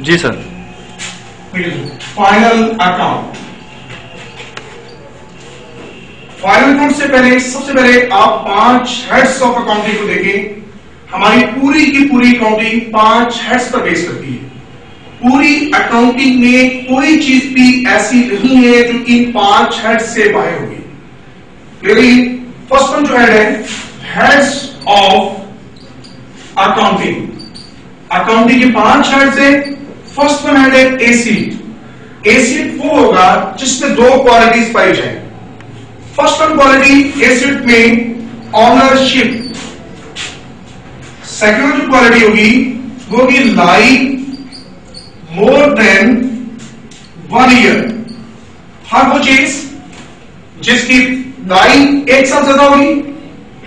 जी sir. Final account. Final account से पहले सबसे पहले आप 5 हेड्स ऑफ अकाउंटिंग को देखें। हमारी पूरी की पूरी अकाउंटिंग 5 हेड्स पर बेस करती है। पूरी अकाउंटिंग में कोई चीज भी ऐसी नहीं है जो कि 5 हेड्स से बाहर होगी। क्लियरली फर्स्ट वन जो हेड है, हेड्स ऑफ अकाउंटिंग। अकाउंटिंग के 5 हेड्स है। फर्स्ट वन हेड है एसीट। एसीट वो होगा जिसमें 2 क्वालिटीज पाई जाए। फर्स्ट वन क्वालिटी एसीट में ऑनरशिप। सेकंड जो क्वालिटी होगी वो होगी लाइफ मोर देन 1 ईयर। हर वो चीज जिसकी लाइफ 1 साल ज्यादा होगी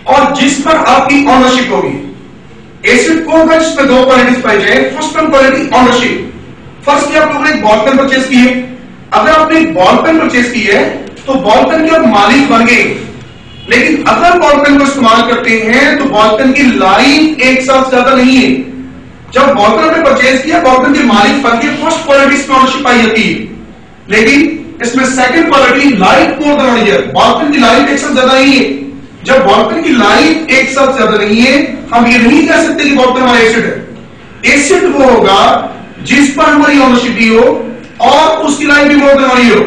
और जिस पर आपकी ऑनरशिप होगी। एसिड को होगा जिसमें 2 क्वालिटीज पाई जाए। First one quality ownership. First की आप लोगों ने एक बॉल पेन परचेज की है। अगर आपने एक बॉल पेन परचेज की है तो बॉल पेन के आप मालिक बन गए, लेकिन अगर बॉल पेन को इस्तेमाल करते हैं तो बॉल पेन की लाइफ 1 साल से ज्यादा नहीं है। जब बॉल पेन आपने परचेज किया, बॉल पेन के मालिक बन गए, फर्स्ट क्वालिटी इसमें ऑनरशिप पाई जाती है। लेकिन इसमें second quality life more than 1 year. Ball pen की लाइफ 1 साल ज्यादा नहीं है। जब बॉल पेन की लाइफ 1 साल से ज्यादा नहीं है, हम ये नहीं कह सकते कि बॉल पेन हमारा एसिड है। एसिड वो होगा जिस पर हमारी ऑनरशिप भी हो और उसकी लाइफ भी मोर देन 1 ईयर हो।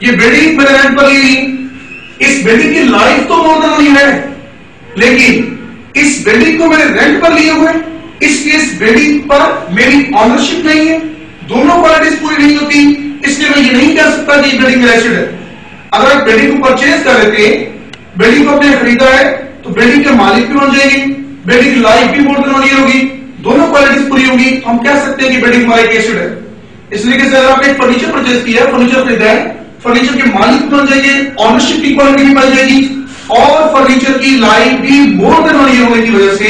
ये बिल्डिंग मैंने रेंट पर ली, इस बिल्डिंग की लाइफ तो मोर देन 1 ईयर है, लेकिन इस बिल्डिंग को मैंने रेंट पर लिए हुए, इसलिए इस बिल्डिंग पर मेरी ऑनरशिप नहीं है। दोनों क्वालिटीज पूरी नहीं होती, इसलिए मैं ये नहीं कह सकता कि बिल्डिंग मेरा एसिड है। अगर आप बिल्डिंग को परचेज कर लेते हैं, बिल्डिंग को आपने खरीदा है, तो बिल्डिंग के मालिक भी बन जाएंगे, बिल्डिंग की लाइफ भी मोर देन 1 ईयर होगी, दोनों क्वालिटीज पूरी होगी, हम कह सकते हैं कि बिल्डिंग हमारा एक एसिड है। इसलिए कि अगर आपने फर्नीचर परचेज किया है, फर्नीचर खरीदा है, फर्नीचर के मालिक बन जाएंगे, ऑनरशिप की क्वालिटी भी पाई जाएगी और फर्नीचर की लाइफ भी मोर देन 1 ईयर होने की वजह से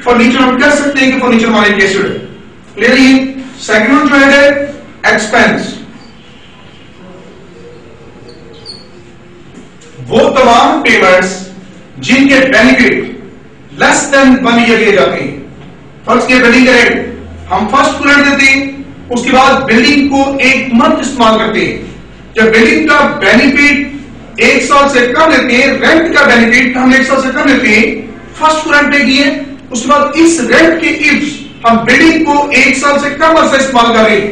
फर्नीचर हम कह सकते हैं कि फर्नीचर हमारे एक एसिड है। क्लियरली सेकंड वन जो है एक्सपेंस। वो तमाम पेमेंट्स जिनके बेनिफिट लेस देन 1 ईयर लिए जाते हैं। फर्स्ट के बिल्डिंग का रेंट हम फर्स्ट को रेंट देते हैं, उसके बाद बिल्डिंग को 1 मंथ इस्तेमाल करते हैं। जब बिल्डिंग का बेनिफिट 1 साल से कम लेते हैं, रेंट का बेनिफिट हम 1 साल से कम लेते हैं, फर्स्ट को रेंट पे किए, उसके बाद इस रेंट के इफ्स हम बिल्डिंग को 1 साल से कम अर्सा इस्तेमाल कर रहे हैं।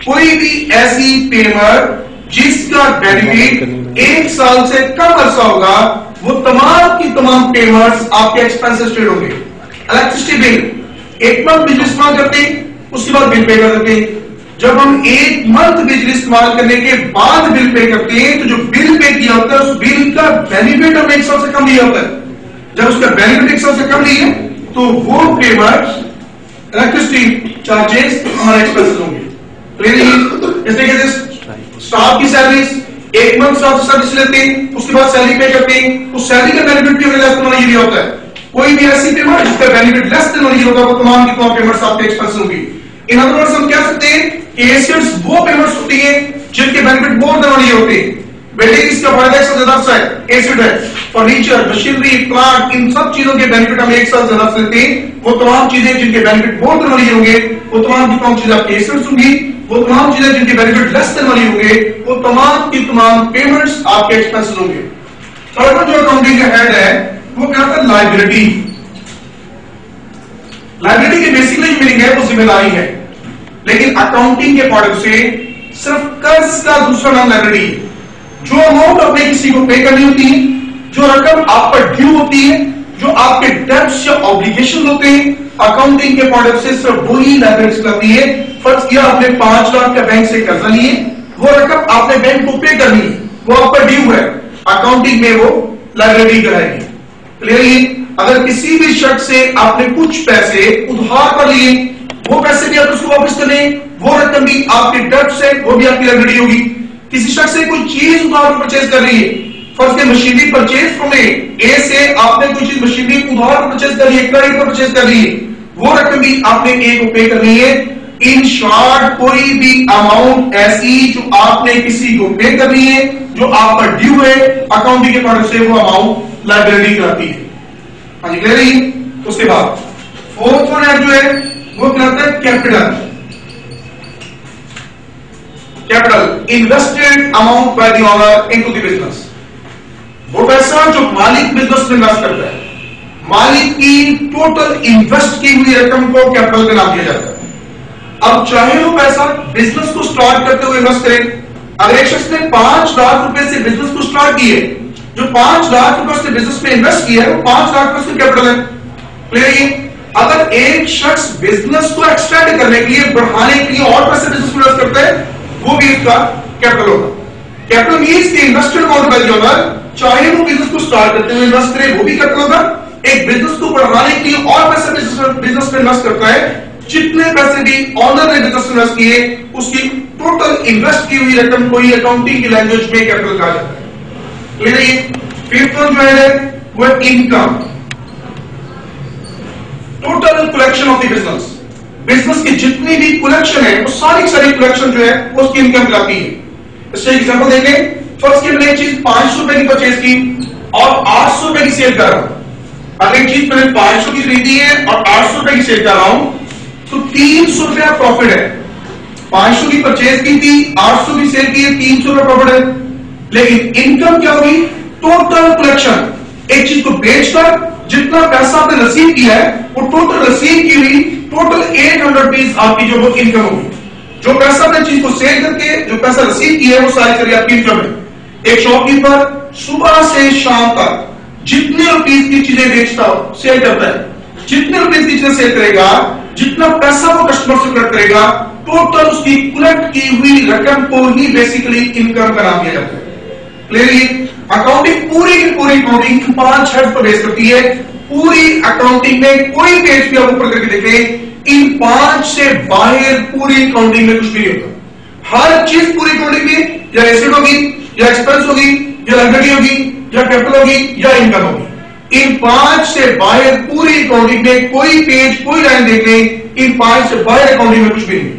कोई भी ऐसी पेमेंट जिसका बेनिफिट 1 साल से कम अर्सा होगा, वो तमाम की तमाम पेमेंट्स आपके एक्सपेंसेस ट्रेड होंगे। इलेक्ट्रिसिटी बिल 1 मंथ बिजली इस्तेमाल करते हैं, उसके बाद बिल पे कर देते हैं। जब हम 1 मंथ बिजली इस्तेमाल करने के बाद बिल पे करते हैं, तो जो बिल पे किया होता है उस बिल का बेनिफिट हम 1 साल से कम लिया होता है। जब उसका बेनिफिट 1 साल से कम लिए तो वो पेमेंट इलेक्ट्रिसिटी चार्जेस हमारे एक्सपेंसेस होंगे। जैसे कि स्टाफ की सैलरीज 1 मंथ स्टाफ सर्विस लेते हैं, उसके बाद सैलरी पे करते हैं, उस सैलरी का बेनिफिट भी हमें लेस देन 1 ईयर होता है। कोई भी ऐसी पेमेंट जिसका बेनिफिट लेस देन 1 ईयर होगा, वो तमाम की तमाम पेमेंट्स आपके एक्सपेंस होंगी। इन अदर वर्ड्स हम कह सकते हैं कि एसिड्स वो पेमेंट्स होती हैं जिनके बेनिफिट मोर देन 1 ईयर होते हैं। बिल्डिंग इसका फायदा 1 साल ज्यादा है, एसिड है। फर्नीचर, मशीनरी, प्लांट, इन सब चीजों के बेनिफिट हम 1 साल ज्यादा लेते हैं। वो तमाम चीजें जिनके बेनिफिट मोर देन 1 ईयर होंगे, वो तमाम की तमाम चीजें आपके एसिड्स होंगी। वो तमाम चीजें जिनके बेनिफिट लेस देन 1 ईयर होंगे, वो तमाम की तमाम पेमेंट्स आपके एक्सपेंसेस होंगे। थर्ड जो अकाउंटिंग का हेड है वो क्या होता है, लायबिलिटी। लायबिलिटी की बेसिकली मीनिंग है वो जिम्मेदारी है, लेकिन अकाउंटिंग के पॉइंट से सिर्फ कर्ज का दूसरा नाम लायबिलिटी है। जो अमाउंट आपने किसी को पे करनी होती है, जो रकम आप पर ड्यू होती है, जो आपके डेब्ट्स या ऑब्लिगेशन होते हैं, अकाउंटिंग के पॉइंट से सिर्फ वही लायबिलिटी करती है। फर्ज किया आपने 5 लाख का बैंक से कर्जा लिए, वो रकम आपने बैंक को पे करनी है, वो आप पर ड्यू है, अकाउंटिंग में वो लायबिलिटी कराएगी। क्लियरली अगर किसी भी शख्स से आपने कुछ पैसे उधार पर लिए, वो पैसे भी आप उसको वापस कर लें, वो रकम भी आपके डेब्ट से, वो भी आपकी लायबिलिटी होगी। किसी शख्स से कोई चीज उधार पर परचेज कर रही है, फर्स्ट के मशीनरी परचेज फ्रॉम ए से आपने कोई चीज मशीनरी उधार पर परचेज कर ली है, क्रेडिट पर परचेज कर ली है, वो रकम भी आपने ए को पे करनी है। इन शॉर्ट कोई भी अमाउंट ऐसी जो आपने किसी को पे करनी है, जो आप पर ड्यू है, अकाउंटिंग के पॉइंट से वो अमाउंट लायबिलिटी कराती है। हाँ जी क्लियर। उसके बाद फोर्थ वन जो है वो क्या होता है, capital. invested amount by the owner into the business. वो पैसा जो मालिक बिजनेस में इन्वेस्ट करता है, मालिक की टोटल इन्वेस्ट की हुई रकम को कैपिटल का नाम दिया जाता है। अब चाहे वो पैसा बिजनेस को स्टार्ट करते हुए इन्वेस्ट करें, अगर एक शख्स ने 5 लाख रुपए से बिजनेस को स्टार्ट किए, जो 5 लाख रुपए उसने बिजनेस में इन्वेस्ट किया है वो 5 लाख रुपए उसका कैपिटल है। क्लियर है? अगर एक शख्स बिजनेस को एक्सटेंड करने के लिए, बढ़ाने के लिए और पैसे बिजनेस में इन्वेस्ट करता है, वो भी इसका कैपिटल होगा। Capital means the invested amount by the owner, चाहे वो बिजनेस को स्टार्ट करते हुए इन्वेस्ट करे वो भी कैपिटल होगा। एक बिजनेस को बढ़ाने के लिए और पैसे बिजनेस में इन्वेस्ट करता है, जितने पैसे भी ऑनर ने बिजनेस में इन्वेस्ट किए उसकी टोटल इन्वेस्ट की हुई रकम को ही अकाउंटिंग की लैंग्वेज में कैपिटल कहा जाता है। क्लियर है? फिफ्थ वन जो है वो income, total collection of the business. Business की जितनी भी कलेक्शन है वो सारी कलेक्शन जो है वो उसकी इनकम कहलाती है। इससे एग्जांपल देंगे, फर्स्ट की मैंने एक चीज 500 रुपए की परचेज की और 800 रुपए की सेल कर रहा हूं। अगर एक चीज मैंने 500 की खरीदी है और 800 रुपए की सेल कर रहा हूं तो 300 रुपया प्रॉफिट है। 500 की परचेज की थी, 800 की सेल की है, 300 रुपया प्रॉफिट है। लेकिन इनकम क्या होगी? Total collection. एक चीज को बेचकर जितना पैसा आपने रिसीव किया है वो टोटल रिसीव की हुई टोटल 800 रुपीज आपकी जो वो इनकम होगी। जो पैसा आपने चीज को सेल करके जो पैसा रिसीव किया है वो सारी सारी आपकी इनकम है। एक शॉपकीपर सुबह से शाम तक जितने रुपीज की चीजें बेचता हो, सेल करता है, जितने रुपीज की चीजें सेल करेगा, जितना पैसा वो कस्टमर से कलेक्ट करेगा, टोटल उसकी कलेक्ट की हुई रकम को ही बेसिकली इनकम का नाम दिया जाता है। क्लियरली? अकाउंटिंग पूरी की पूरी अकाउंटिंग 5 हेड पर बेस करती है। पूरी अकाउंटिंग में कोई पेज भी आप ऊपर करके देखें, इन 5 से बाहर पूरी अकाउंटिंग में कुछ भी नहीं होता। हर चीज पूरी अकाउंटिंग में या एसेट होगी या एक्सपेंस होगी या लायबिलिटी होगी या कैपिटल होगी या इनकम होगी। इन 5 से बाहर पूरी अकाउंटिंग में कोई पेज कोई लाइन देख लें, इन 5 से बाहर अकाउंटिंग में कुछ भी नहीं।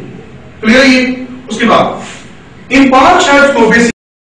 क्लियर है? उसके बाद इन 5 हेड्स को बेसिक